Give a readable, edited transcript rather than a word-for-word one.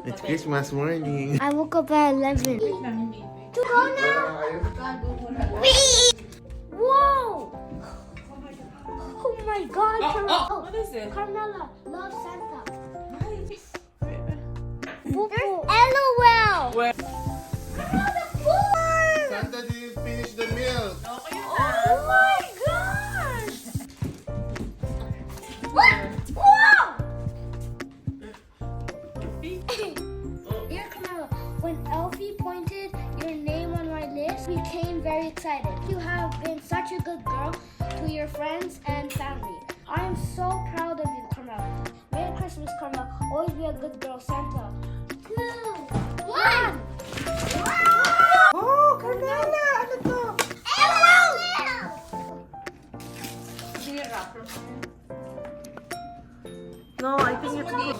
It's Christmas morning. I woke up at 11. To go now? Whoa! Oh my God, Carmela. What is it? Carmela, love Santa. There's LOL. Where? Santa didn't finish the milk. Oh my gosh! What? Whoa! Dear Carmela, when Elfie pointed your name on my list, we became very excited. You have been such a good girl to your friends and family. I am so proud of you, Carmela. Merry Christmas, Carmela. Always be a good girl, Santa. 2, 1. Oh, Carmela! Ano to? No, I think it's good.